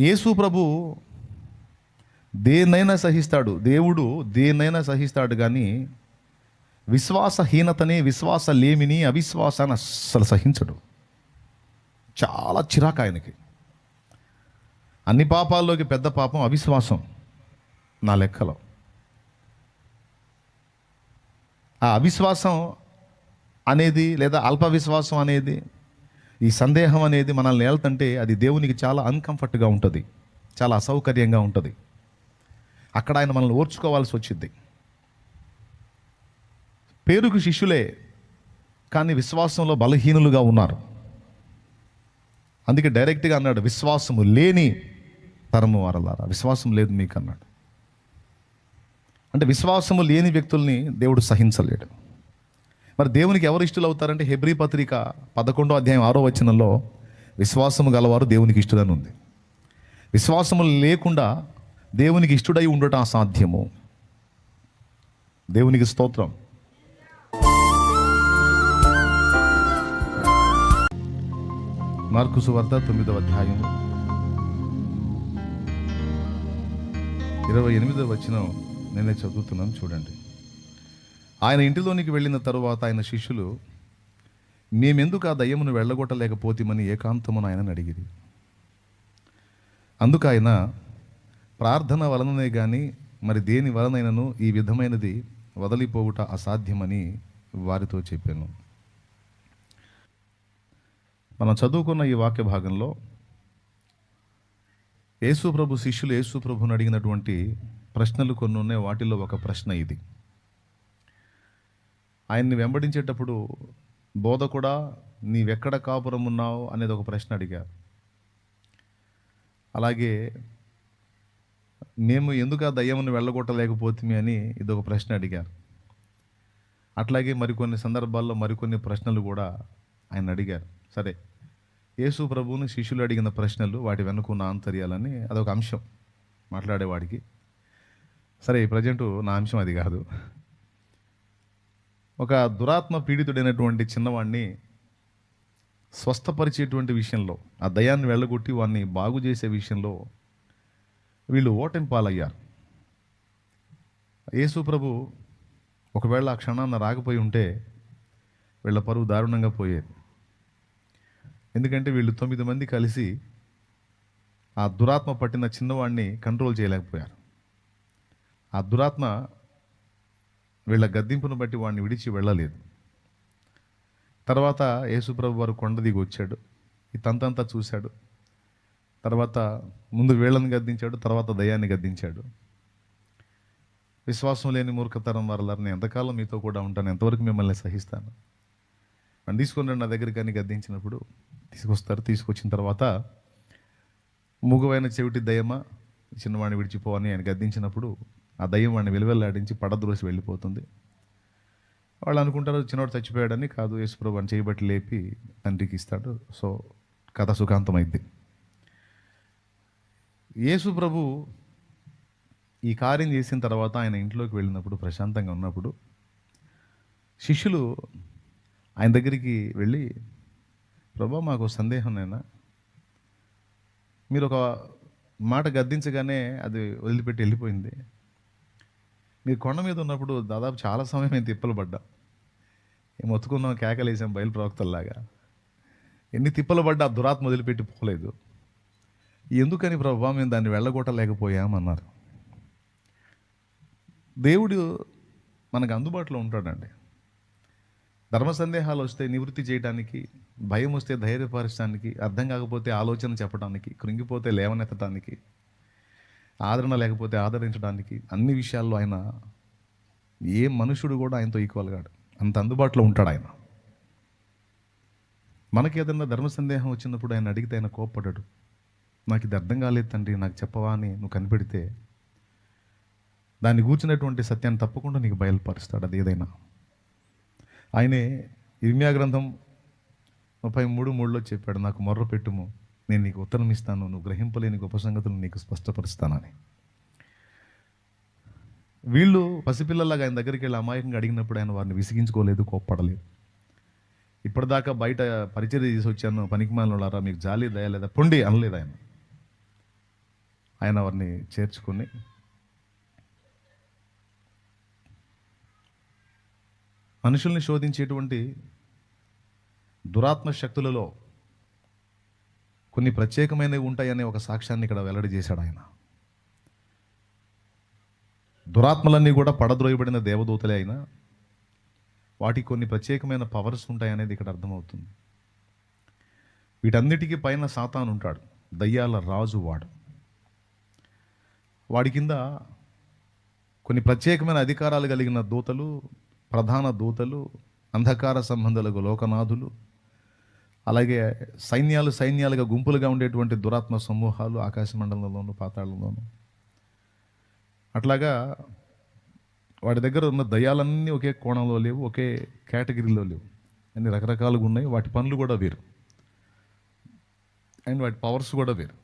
యేసు ప్రభు దేన్నైనా సహిస్తాడు, దేవుడు దేన్నైనా సహిస్తాడు, కానీ విశ్వాసహీనతని, విశ్వాస లేమిని, అవిశ్వాసాన్ని అస్సలు సహించడు. చాలా చిరాకు ఆయనకి. అన్ని పాపాల్లోకి పెద్ద పాపం అవిశ్వాసం నా లెక్కలో. ఆ అవిశ్వాసం అనేది, లేదా అల్ప విశ్వాసం అనేది, ఈ సందేహం అనేది మనల్ని ఏళ్తుంటే అది దేవునికి చాలా అన్కంఫర్ట్గా ఉంటుంది, చాలా అసౌకర్యంగా ఉంటుంది. అక్కడ ఆయన మనల్ని ఓర్చుకోవాల్సి వచ్చింది. పేరుకు శిష్యులే, కానీ విశ్వాసంలో బలహీనులుగా ఉన్నారు. అందుకే డైరెక్ట్గా అన్నాడు, విశ్వాసము లేని తరము వారలారా, విశ్వాసం లేదు మీకు అన్నాడు. అంటే విశ్వాసము లేని వ్యక్తుల్ని దేవుడు సహించలేడు. మరి దేవునికి ఎవరు ఇష్టలు అవుతారంటే హెబ్రీ పత్రిక 11వ అధ్యాయం 6వ వచనంలో విశ్వాసము గలవారు దేవునికి ఇష్టలని ఉంది. విశ్వాసము లేకుండా దేవునికి ఇష్టడై ఉండటం అసాధ్యము. దేవునికి స్తోత్రం. మార్కు సువార్త 9వ అధ్యాయం 28వ వచనం నేనే చదువుతున్నాను, చూడండి. ఆయన ఇంటిలోనికి వెళ్ళిన తరువాత ఆయన శిష్యులు, మేమెందుకు ఆ దయ్యమును వెళ్ళగొట్టలేకపోతేమని ఏకాంతమును ఆయనను అడిగిరి. అందుకు ఆయన, ప్రార్థన వలననే కానీ మరి దేని వలనైనను ఈ విధమైనది వదిలిపోవుట అసాధ్యమని వారితో చెప్పాను. మనం చదువుకున్న ఈ వాక్య భాగంలో యేసు ప్రభు శిష్యులు యేసు ప్రభుని అడిగినటువంటి ప్రశ్నలు కొన్ని ఉన్నాయి. వాటిల్లో ఒక ప్రశ్న ఇది. ఆయన్ని వెంబడించేటప్పుడు బోధకుడా నీవెక్కడ కాపురం ఉన్నావు అనేది ఒక ప్రశ్న అడిగారు. అలాగే మేము ఎందుకు ఆ దయ్యమును వెళ్ళగొట్టలేకపోతుంది అని ఇదొక ప్రశ్న అడిగారు. అట్లాగే మరికొన్ని సందర్భాల్లో మరికొన్ని ప్రశ్నలు కూడా ఆయన అడిగారు. సరే, యేసు ప్రభువుని శిష్యులు అడిగిన ప్రశ్నలు, వాటి వెనుకున్న ఆంతర్యాలని అదొక అంశం మాట్లాడేవాడికి. సరే, ప్రజెంటు నా అంశం అది కాదు. ఒక దురాత్మ పీడితుడైనటువంటి చిన్నవాడిని స్వస్థపరిచేటువంటి విషయంలో, ఆ దయాన్ని వెళ్ళగొట్టి వాడిని బాగు చేసే విషయంలో వీళ్ళు ఓటమి పాలయ్యారు. యేసు ప్రభు ఒకవేళ ఆ క్షణాన్ని రాకపోయి ఉంటే వీళ్ళ పరువు దారుణంగా పోయేది. ఎందుకంటే వీళ్ళు 9 మంది కలిసి ఆ దురాత్మ పట్టిన చిన్నవాడిని కంట్రోల్ చేయలేకపోయారు. ఆ దురాత్మ వీళ్ళ గద్దింపును బట్టి వాడిని విడిచి వెళ్ళలేదు. తర్వాత యేసుప్రభు వారు కొండ దిగి వచ్చాడు, ఈ తంతంతా చూశాడు. తర్వాత ముందు వీళ్ళని గద్దించాడు, తర్వాత దయ్యాన్ని గద్దించాడు. విశ్వాసం లేని మూర్ఖతరం వారలారా, నేను ఎంతకాలం మీతో కూడా ఉంటాను, ఎంతవరకు మిమ్మల్ని సహిస్తాను, అని తీసుకొని నా దగ్గరికి అని గద్దించినప్పుడు తీసుకొస్తారు. తీసుకొచ్చిన తర్వాత మూగవైన చెవిటి దయ్యమా చిన్నవాడిని విడిచిపో అని ఆయన గద్దించినప్పుడు ఆ దయ్యం వాడిని వెలువెల్లాడించి పడద్రోసి వెళ్ళిపోతుంది. వాళ్ళు అనుకుంటారు చిన్నవాడు చచ్చిపోయాడని. కాదు, యేసుప్రభు అని చేయబట్టి లేపి తండ్రికి ఇస్తాడు. సో కథ సుఖాంతమైంది. యేసుప్రభు ఈ కార్యం చేసిన తర్వాత ఆయన ఇంట్లోకి వెళ్ళినప్పుడు, ప్రశాంతంగా ఉన్నప్పుడు, శిష్యులు ఆయన దగ్గరికి వెళ్ళి, ప్రభా మాకు సందేహం నైనా, మీరు ఒక మాట గద్దించగానే అది వదిలిపెట్టి వెళ్ళిపోయింది. మీరు కొండ మీద ఉన్నప్పుడు దాదాపు చాలా సమయం మేము తిప్పలు పడ్డాం, మొత్తుకున్నాం, కేకలేసాం బయలు ప్రవక్తల్లాగా. ఎన్ని తిప్పలు పడ్డా ఆ దురాత్మ వదిలిపెట్టి పోలేదు. ఎందుకని ప్రభా మేము దాన్ని వెళ్ళగొట్టలేకపోయామన్నారు. దేవుడు మనకు అందుబాటులో ఉంటాడండి. ధర్మ సందేహాలు వస్తే నివృత్తి చేయడానికి, భయం వస్తే ధైర్యపరచడానికి, అర్థం కాకపోతే ఆలోచన చెప్పడానికి, కృంగిపోతే లేవనెత్తడానికి, ఆదరణ లేకపోతే ఆదరించడానికి, అన్ని విషయాల్లో ఆయన, ఏ మనుషుడు కూడా ఆయనతో ఈక్వల్ కాడు, అంత అందుబాటులో ఉంటాడు ఆయన. మనకి ఏదన్నా ధర్మ సందేహం వచ్చినప్పుడు ఆయన అడిగితే ఆయన కోప్పడ్డాడు. నాకు ఇది అర్థం కాలేదు తండ్రి, నాకు చెప్పవా అని నువ్వు కనిపెడితే దాన్ని కూర్చున్నటువంటి సత్యాన్ని తప్పకుండా నీకు బయలుపరుస్తాడు. అది ఏదైనా. ఆయనే ఇర్మియా గ్రంథం 33:3లో చెప్పాడు, నాకు మొర్ర పెట్టుము, నేను నీకు ఉత్తరం ఇస్తాను, నువ్వు గ్రహింపలేని గొప్ప సంగతులు నీకు స్పష్టపరుస్తానని. వీళ్ళు పసిపిల్లలాగా ఆయన దగ్గరికి వెళ్ళి అమాయకంగా అడిగినప్పుడు ఆయన వారిని విసిగించుకోలేదు, కోప్పడలేదు. ఇప్పటిదాకా బయట పరిచర్య చేసి వచ్చాను, పనికిమాలినోళ్ళారా, మీకు జాలి దయ లేదా, పొండి అనలేదు ఆయన. ఆయన వారిని చేర్చుకుని మనుషుల్ని శోధించేటువంటి దురాత్మ శక్తులలో కొన్ని ప్రత్యేకమైనవి ఉంటాయనే ఒక సాక్ష్యాన్ని ఇక్కడ వెల్లడి చేశాడు ఆయన. దురాత్మలన్నీ కూడా పడద్రోయబడిన దేవదూతలే అయినా వాటికి కొన్ని ప్రత్యేకమైన పవర్స్ ఉంటాయనేది ఇక్కడ అర్థమవుతుంది. వీటన్నిటికీ పైన సాతాను ఉంటాడు, దయ్యాల రాజు వాడు. వాడి కింద కొన్ని ప్రత్యేకమైన అధికారాలు కలిగిన దూతలు, ప్రధాన దూతలు, అంధకార సంబంధాలకు లోకనాథులు, అలాగే సైన్యాలుగా గుంపులుగా ఉండేటువంటి దురాత్మ సమూహాలు ఆకాశ మండలంలోను పాతాళంలోను. అట్లాగా వాడి దగ్గర ఉన్న దయ్యాలన్నీ ఒకే కోణంలో లేవు, ఒకే కేటగిరీలో లేవు, అన్ని రకరకాలుగా ఉన్నాయి. వాటి పనులు కూడా వేరు అండ్ వాటి పవర్స్ కూడా వేరు.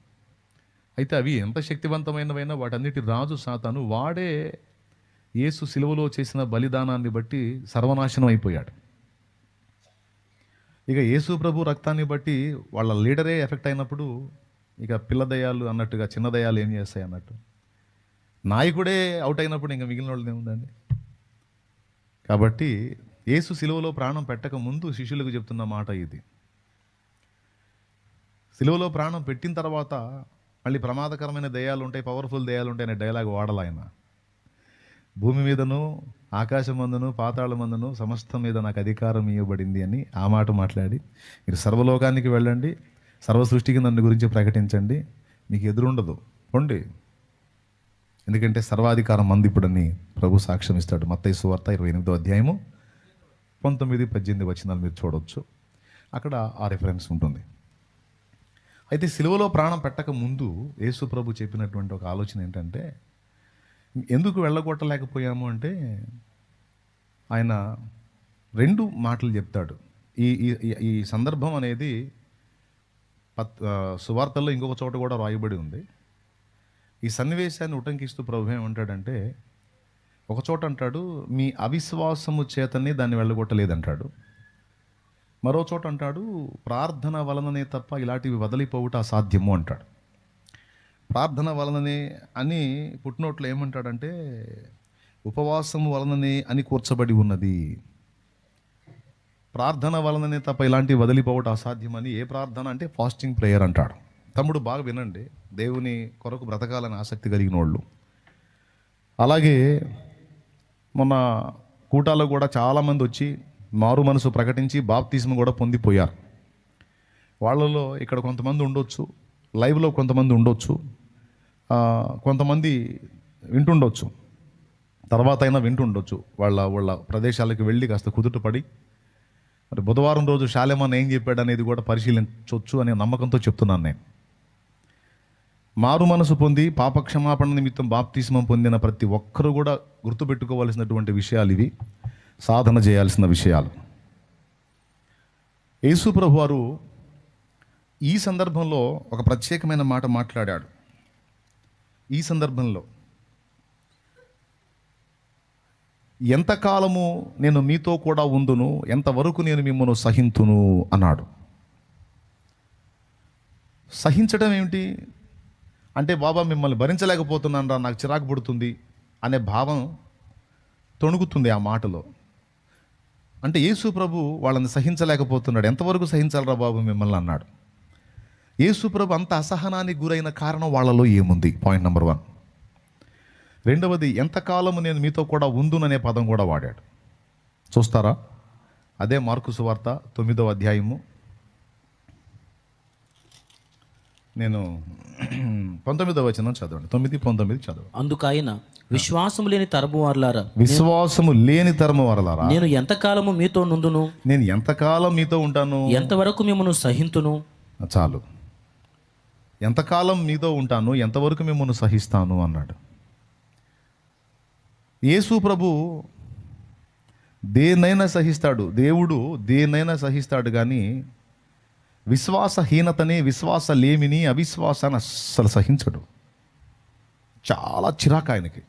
అయితే అవి ఎంత శక్తివంతమైనవైనా వాటన్నిటి రాజు సాతాను. వాడే యేసు సిలువలో చేసిన బలిదానాన్ని బట్టి సర్వనాశనం అయిపోయాడు. ఇక యేసు ప్రభు రక్తాన్ని బట్టి వాళ్ళ లీడరే ఎఫెక్ట్ అయినప్పుడు ఇక పిల్ల దయ్యాలు అన్నట్టుగా చిన్న దయ్యాలు ఏం చేస్తాయి అన్నట్టు, నాయకుడే అవుట్ అయినప్పుడు ఇంకా మిగిలిన వాళ్ళు ఏముందండి. కాబట్టి యేసు సిలువలో ప్రాణం పెట్టక ముందు శిష్యులకు చెప్తున్న మాట ఇది. సిలువలో ప్రాణం పెట్టిన తర్వాత మళ్ళీ ప్రమాదకరమైన దయ్యాలు ఉంటాయి, పవర్ఫుల్ దయ్యాలు ఉంటాయి అనే డైలాగ్ వాడాలి ఆయన. భూమి మీదను ఆకాశమందును పాతాళమందును సమస్తం మీద నాకు అధికారం ఇవ్వబడింది అని ఆ మాట మాట్లాడి, మీరు సర్వలోకానికి వెళ్ళండి, సర్వ సృష్టికి నన్ను గురించి ప్రకటించండి, మీకు ఎదురుండదు పొండి, ఎందుకంటే సర్వాధికారం మంది ఇప్పుడని ప్రభు సాక్ష్యం ఇస్తాడు. మత్తయి సువార్త 28వ అధ్యాయము 19-18 వచనాలు మీరు చూడవచ్చు, అక్కడ ఆ రిఫరెన్స్ ఉంటుంది. అయితే సిలువలో ప్రాణం పెట్టక ముందు యేసు ప్రభు చెప్పినటువంటి ఒక ఆలోచన ఏంటంటే, ఎందుకు వెళ్ళగొట్టలేకపోయాము అంటే ఆయన 2 మాటలు చెప్తాడు. ఈ ఈ ఈ సందర్భం అనేది సువార్తల్లో ఇంకొక చోట కూడా రాయబడి ఉంది. ఈ సన్నివేశాన్ని ఉటంకిస్తూ ప్రభు ఏమంటాడంటే, ఒక చోట అంటాడు మీ అవిశ్వాసము చేతనే దాన్ని వెళ్ళగొట్టలేదంటాడు. మరో చోట అంటాడు ప్రార్థన వలననే తప్ప ఇలాంటివి వదిలిపోవుట అసాధ్యము అంటాడు. ప్రార్థన వలననే అని పుట్టినోట్లో ఏమంటాడంటే ఉపవాసము వలననే అని కూర్చబడి ఉన్నది. ప్రార్థన వలననే తప్ప ఇలాంటివి వదిలిపోవటం అసాధ్యమని. ఏ ప్రార్థన అంటే ఫాస్టింగ్ ప్రేయర్ అంటాడు. తమ్ముడు బాగా వినండి, దేవుని కొరకు బ్రతకాలని ఆసక్తి కలిగిన వాళ్ళు. అలాగే మొన్న కూటాల్లో కూడా చాలామంది వచ్చి మారు మనసు ప్రకటించి బాప్తిస్మ కూడా పొందిపోయారు. వాళ్ళలో ఇక్కడ కొంతమంది ఉండొచ్చు, లైవ్లో కొంతమంది ఉండొచ్చు, కొంతమంది వింటుండొచ్చు, తర్వాత అయినా వింటుండొచ్చు. వాళ్ళ ప్రదేశాలకు వెళ్ళి కాస్త కుదుటపడి మరి బుధవారం రోజు శాలేమాన్ ఏం చెప్పాడు అనేది కూడా పరిశీలించవచ్చు అనే నమ్మకంతో చెప్తున్నాను నేను. మారు మనసు పొంది పాపక్షమాపణ నిమిత్తం బాప్తిస్మం పొందిన ప్రతి ఒక్కరూ కూడా గుర్తుపెట్టుకోవాల్సినటువంటి విషయాలు ఇవి, సాధన చేయాల్సిన విషయాలు. యేసు ప్రభు వారు ఈ సందర్భంలో ఒక ప్రత్యేకమైన మాట మాట్లాడాడు. ఈ సందర్భంలో ఎంతకాలము నేను మీతో కూడా ఉందును, ఎంతవరకు నేను మిమ్మల్ని సహింతును అన్నాడు. సహించడం ఏమిటి అంటే, బాబా మిమ్మల్ని భరించలేకపోతున్నాను రా, నాకు చిరాకు పుడుతుంది అనే భావం తొణుకుతుంది ఆ మాటలో. అంటే యేసు ప్రభు వాళ్ళని సహించలేకపోతున్నాడు. ఎంతవరకు సహించాలరా బాబు మిమ్మల్ని అన్నాడు. యేసు ప్రభు అంత అసహనానికి గురైన కారణం వాళ్ళలో ఏముంది? Point number 1. రెండవది, ఎంతకాలము నేను మీతో కూడా ఉందుననే పదం కూడా వాడాడు. చూస్తారా? అదే మార్కు సువార్త 9వ అధ్యాయము, నేను 19వ వచనం చదవండి. 9-19 చదవండి. అందుకైన విశ్వాసము లేని తరము వారలారా, విశ్వాసము లేని తరము వారలారా, నేను ఎంతకాలము మీతో నుందును, నేను ఎంతకాలం మీతో ఉంటాను, ఎంతవరకు మిమ్మల్ని సహింతును. చాలు, ఎంతకాలం మీతో ఉంటాను, ఎంతవరకు మిమ్మల్ని సహిస్తాను అన్నాడు. యేసు ప్రభు దేన్నైనా సహిస్తాడు, దేవుడు దేన్నైనా సహిస్తాడు, కానీ విశ్వాసహీనతని, విశ్వాసలేమిని, అవిశ్వాసాన్ని అస్సలు సహించడు. చాలా చిరాకు ఆయనకి.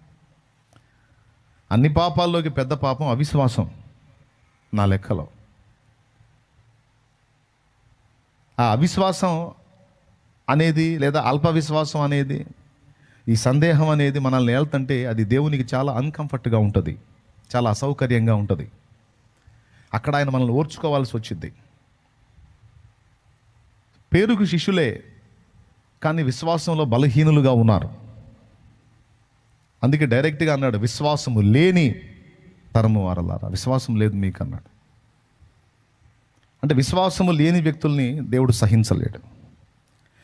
అన్ని పాపాల్లోకి పెద్ద పాపం అవిశ్వాసం నా లెక్కలో. ఆ అవిశ్వాసం అనేది లేదా అల్ప విశ్వాసం అనేది ఈ సందేహం అనేది మనల్ని ఏళ్తుంటే అది దేవునికి చాలా అన్కంఫర్ట్గా ఉంటుంది, చాలా అసౌకర్యంగా ఉంటుంది. అక్కడ ఆయన మనల్ని ఓర్చుకోవాల్సి వచ్చింది. పేరుకు శిష్యులే కానీ విశ్వాసంలో బలహీనులుగా ఉన్నారు. అందుకే డైరెక్ట్గా అన్నాడు, విశ్వాసము లేని తరము వారలారా, విశ్వాసం లేదు మీకు అన్నాడు. అంటే విశ్వాసము లేని వ్యక్తుల్ని దేవుడు సహించలేడు.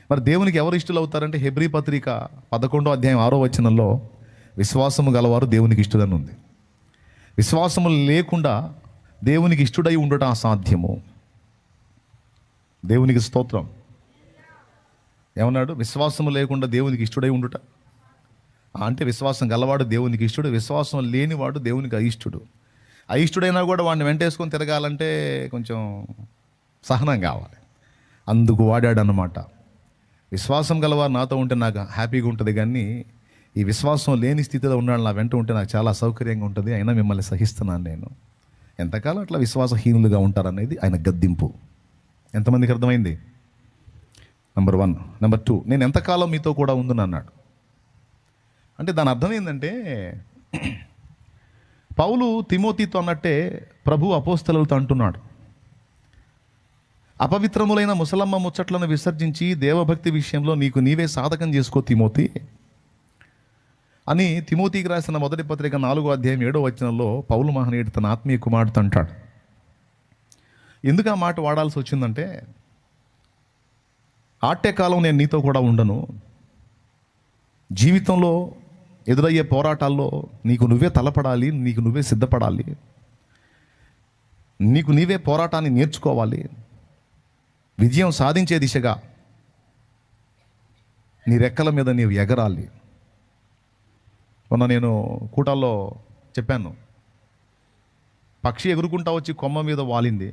మరి దేవునికి ఎవరు ఇష్టలు అవుతారంటే హెబ్రీ పత్రిక 11వ అధ్యాయం 6వ వచనంలో విశ్వాసము గలవారు దేవునికి ఇష్టడని ఉంది. విశ్వాసము లేకుండా దేవునికి ఇష్టడై ఉండటం అసాధ్యము. దేవునికి స్తోత్రం. ఏమన్నాడు? విశ్వాసము లేకుండా దేవునికి ఇష్టడై ఉండుట అంటే విశ్వాసం గలవాడు దేవునికి ఇష్టడు, విశ్వాసం లేనివాడు దేవునికి అయిష్టుడు. అయిష్టుడైనా కూడా వాడిని వెంటేసుకొని తిరగాలంటే కొంచెం సహనం కావాలి. అందుకు వాడాడు అన్నమాట. విశ్వాసం గలవారు నాతో ఉంటే నాకు హ్యాపీగా ఉంటుంది, కానీ ఈ విశ్వాసం లేని స్థితిలో ఉన్నాడు నా వెంట ఉంటే నాకు చాలా అసౌకర్యంగా ఉంటుంది, అయినా మిమ్మల్ని సహిస్తున్నాను నేను. ఎంతకాలం అట్లా విశ్వాసహీనులుగా ఉంటారనేది ఆయన గద్దింపు. ఎంతమందికి అర్థమైంది? నెంబర్ 1. నెంబర్ 2, నేను ఎంతకాలం మీతో కూడా ఉందని అన్నాడు. అంటే దాని అర్థం ఏంటంటే, పౌలు తిమోతితో అన్నట్టే ప్రభు అపోస్తలులతో అంటున్నాడు, అపవిత్రములైన ముసలమ్మ ముచ్చట్లను విసర్జించి దేవభక్తి విషయంలో నీకు నీవే సాధకం చేసుకో తిమోతి అని తిమోతికి రాసిన మొదటి పత్రిక 4వ అధ్యాయం 7వ వచనంలో పౌలు మహనీయుడు తన ఆత్మీయ కుమారుడితో అంటాడు. ఎందుకు ఆ మాట వాడాల్సి వచ్చిందంటే, ఆట్టే కాలం నేను నీతో కూడా ఉండను, జీవితంలో ఎదురయ్యే పోరాటాల్లో నీకు నువ్వే తలపడాలి, నీకు నువ్వే సిద్ధపడాలి, నీకు నీవే పోరాటాన్ని నేర్చుకోవాలి, విజయం సాధించే దిశగా నీ రెక్కల మీద నీవు ఎగరాలి. మొన్న నేను కూటాల్లో చెప్పాను, పక్షి ఎగురుకుంటా వచ్చి కొమ్మ మీద వాలింది.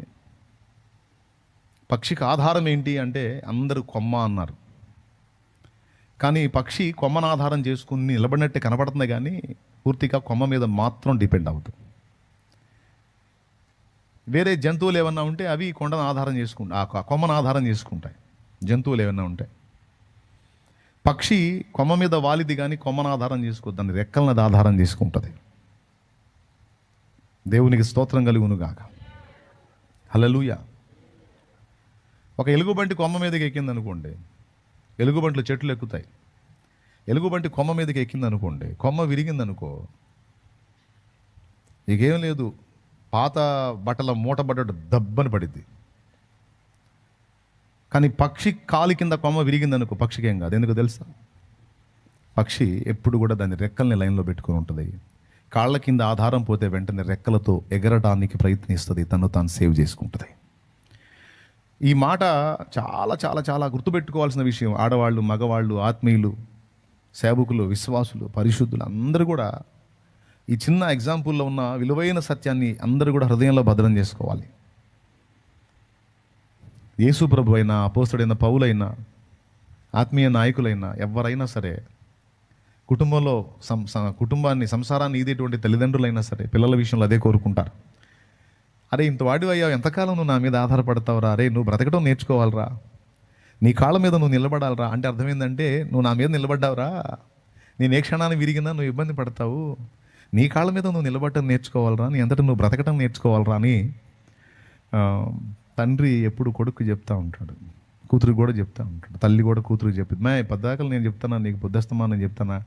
పక్షికి ఆధారం ఏంటి అంటే అందరూ కొమ్మ అన్నారు. కానీ పక్షి కొమ్మను ఆధారం చేసుకుని నిలబడినట్టే కనబడుతుంది, కానీ పూర్తిగా కొమ్మ మీద మాత్రం డిపెండ్ అవుతుంది. వేరే జంతువులు ఏమన్నా ఉంటే అవి కొండను ఆధారం చేసుకుంటాయి, ఆ కొమ్మను ఆధారం చేసుకుంటాయి. జంతువులు ఏమన్నా ఉంటాయి, పక్షి కొమ్మ మీద వాలిది కానీ కొమ్మను ఆధారం చేసుకోవద్దు, దాన్ని రెక్కలనది ఆధారం చేసుకుంటుంది. దేవునికి స్తోత్రం కలుగునుగాక. హల్లెలూయా. ఒక ఎలుగుబంటి కొమ్మ మీదకి ఎక్కింది అనుకోండి, ఎలుగుబంట్లు చెట్లు ఎక్కుతాయి. ఎలుగుబంటి కొమ్మ మీదకి ఎక్కింది అనుకోండి, కొమ్మ విరిగింది అనుకో, ఇకేం లేదు, పాత బట్టల మూటబడ్డ దబ్బని పడిద్ది. కానీ పక్షి కాలి కింద కొమ్మ విరిగిందనుకో, పక్షికి ఏం కాదు. ఎందుకు తెలుసా? పక్షి ఎప్పుడు కూడా దాని రెక్కల్ని లైన్లో పెట్టుకొని ఉంటుంది. కాళ్ళ కింద ఆధారం పోతే వెంటనే రెక్కలతో ఎగరడానికి ప్రయత్నిస్తుంది, తను తాను సేవ్ చేసుకుంటుంది. ఈ మాట చాలా చాలా చాలా గుర్తుపెట్టుకోవాల్సిన విషయం. ఆడవాళ్ళు, మగవాళ్ళు, ఆత్మీయులు, సేవకులు, విశ్వాసులు, పరిశుద్ధులు అందరూ కూడా ఈ చిన్న ఎగ్జాంపుల్లో ఉన్న విలువైన సత్యాన్ని అందరూ కూడా హృదయంలో భద్రం చేసుకోవాలి. యేసు ప్రభు అయినా, అపోస్తలుడైన పౌలైనా, ఆత్మీయ నాయకులైనా, ఎవరైనా సరే, కుటుంబంలో కుటుంబాన్ని, సంసారాన్ని ఈదేటువంటి తల్లిదండ్రులైనా సరే పిల్లల విషయంలో అదే కోరుకుంటారు. అరే ఇంత వాడివి అయ్యావు, ఎంతకాలం నువ్వు నా మీద ఆధారపడతావురా, అరే నువ్వు బ్రతకడం నేర్చుకోవాలరా, నీ కాళ్ళ మీద నువ్వు నిలబడాలరా. అంటే అర్థం ఏంటంటే, నువ్వు నా మీద నిలబడ్డావురా, నేను ఏ క్షణాన్ని విరిగినా నువ్వు ఇబ్బంది పడతావు, నీ కాళ్ళ మీద నువ్వు నిలబడటం నేర్చుకోవాలరా, నీ అంతటా నువ్వు బ్రతకటం నేర్చుకోవాలరా అని తండ్రి ఎప్పుడు కొడుకు చెప్తా ఉంటాడు, కూతురు కూడా చెప్తా ఉంటాడు, తల్లి కూడా కూతురు చెప్పింది. మే పద్దాకలు నేను చెప్తానా నీకు, పొద్దుస్తమా నేను చెప్తానా,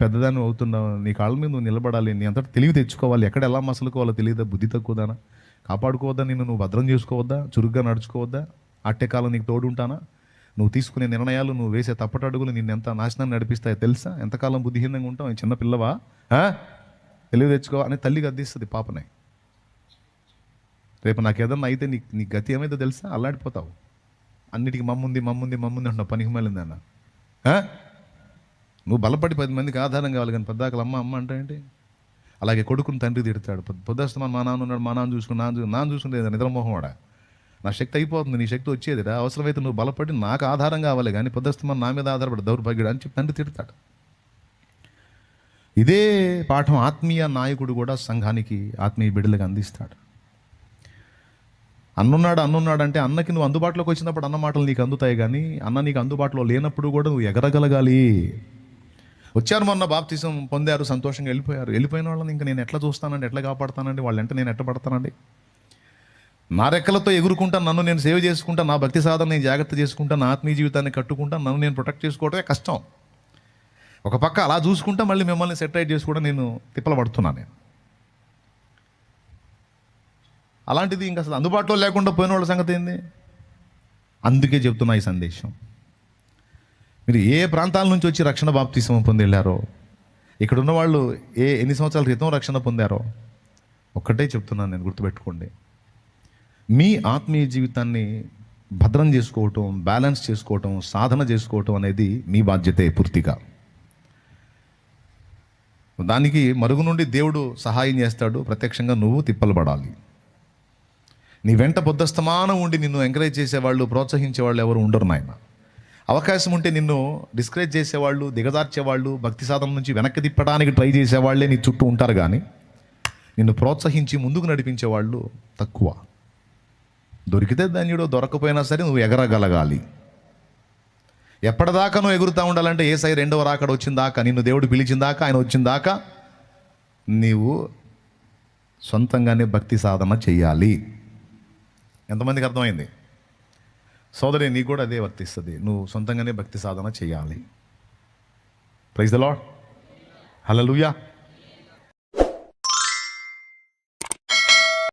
పెద్దదాన్ని అవుతున్నావు, నీ కాళ్ళ మీద నువ్వు నిలబడాలి, నీ అంతటా తెలివి తెచ్చుకోవాలి, ఎక్కడ ఎలా మసలుకోవాలో తెలియదా, బుద్ధి తక్కువదానా, కాపాడుకోవద్దా, నిన్ను నువ్వు భద్రం చేసుకోవద్దా, చురుగ్గా నడుచుకోవద్దా, అట్టే కాలం నీకు తోడు ఉంటానా, నువ్వు తీసుకునే నిర్ణయాలు, నువ్వు వేసే తప్పటడుగులు నిన్ను ఎంత నాశనాన్ని నడిపిస్తాయో తెలుసా, ఎంతకాలం బుద్ధిహీనంగా ఉంటావు, చిన్న పిల్లవా, తెలివి తెచ్చుకో అని తల్లికి అద్దిస్తుంది పాపనే. రేపు నాకు ఏదన్నా అయితే నీ గతి ఏమైతే తెలుసా, అల్లాడిపోతావు. అన్నిటికీ మమ్ముంది మమ్ముంది మమ్ముంది అంటున్నావు, పనికి మళ్ళిందన్న. నువ్వు బలపడి 10 మందికి ఆధారం కావాలి, కానీ పద్దాకలు అమ్మ అమ్మ అంటే ఏంటి? అలాగే కొడుకుని తండ్రి తిడతాడు, పొద్దుస్తమా మా నాన్న ఉన్నాడు, మా నాన్న చూసుకుని నాన్న చూసుకుంటే నిద్రమోహం వాడా, నా శక్తి అయిపోతుంది, నీ శక్తి వచ్చేదిరా, అవసరమైతే నువ్వు బలపడి నాకు ఆధారం కావాలి, కానీ పొద్దుస్తమా నా మీద ఆధారపడి దౌర్భాగ్యుడు అని చెప్పి తండ్రి తిడతాడు. ఇదే పాఠం ఆత్మీయ నాయకుడు కూడా సంఘానికి, ఆత్మీయ బిడ్డలకు అందిస్తాడు. అన్నున్నాడు అంటే అన్నకి నువ్వు అందుబాటులోకి వచ్చినప్పుడు అన్న మాటలు నీకు అందుతాయి, కానీ అన్న నీకు అందుబాటులో లేనప్పుడు కూడా నువ్వు ఎగరగలగాలి. వచ్చారు మొన్న బాప్తిసం పొందారు, సంతోషంగా వెళ్ళిపోయారు. వెళ్ళిపోయిన వాళ్ళని ఇంకా నేను ఎట్లా చూస్తానండి, ఎట్లా కాపాడుతానండి, వాళ్ళంటే నేను ఎట్లా పడతానండి? నా రెక్కలతో ఎగురుకుంటా, నన్ను నేను సేవ్ చేసుకుంటా, నా భక్తి సాధన నేను జాగ్రత్త చేసుకుంటా, నా ఆత్మీయ జీవితాన్ని కట్టుకుంటా, నన్ను నేను ప్రొటెక్ట్ చేసుకోవడమే కష్టం. ఒక పక్క అలా చూసుకుంటా మళ్ళీ మిమ్మల్ని సెటరైట్ చేసుకోవడం నేను తిప్పలు పడుతున్నాను నేను. అలాంటిది ఇంకా అసలు అందుబాటులో లేకుండా పోయిన వాళ్ళ సంగతి ఏంది? అందుకే చెప్తున్నా ఈ సందేశం. మీరు ఏ ప్రాంతాల నుంచి వచ్చి రక్షణ బాప్తిసం పొంది వెళ్ళారో, ఇక్కడ ఉన్న వాళ్ళు ఎన్ని సంవత్సరాల క్రితం రక్షణ పొందారో, ఒక్కటే చెప్తున్నాను నేను, గుర్తుపెట్టుకోండి. మీ ఆత్మీయ జీవితాన్ని భద్రం చేసుకోవటం, బ్యాలెన్స్ చేసుకోవటం, సాధన చేసుకోవటం అనేది మీ బాధ్యతే పూర్తిగా. దానికి మరుగు నుండి దేవుడు సహాయం చేస్తాడు, ప్రత్యక్షంగా నువ్వు తిప్పలు పడాలి. నీ వెంట బుద్ధస్తమానం ఉండి నిన్ను ఎంకరేజ్ చేసేవాళ్ళు, ప్రోత్సహించేవాళ్ళు ఎవరు ఉండరు నాయన. అవకాశం ఉంటే నిన్ను డిస్కరేజ్ చేసేవాళ్ళు, దిగజార్చేవాళ్ళు, భక్తి సాధన నుంచి వెనక్కి తిప్పడానికి ట్రై చేసేవాళ్ళే నీ చుట్టూ ఉంటారు, కానీ నిన్ను ప్రోత్సహించి ముందుకు నడిపించేవాళ్ళు తక్కువ. దొరికితే ధన్యుడు, దొరకపోయినా సరే నువ్వు ఎగరగలగాలి. ఎప్పటిదాకా నువ్వు ఎగురుతూ ఉండాలంటే యేసయ్య రెండవ రాకడ వచ్చిందాకా, నిన్ను దేవుడు పిలిచిందాకా, ఆయన వచ్చిందాకా నీవు సొంతంగానే భక్తి సాధన చెయ్యాలి. ఎంతమందికి అర్థమైంది? సోదరి, నీకు కూడా అదే వర్తిస్తుంది. నువ్వు సొంతంగానే భక్తి సాధన చేయాలి. Praise the Lord. హల్లెలూయా.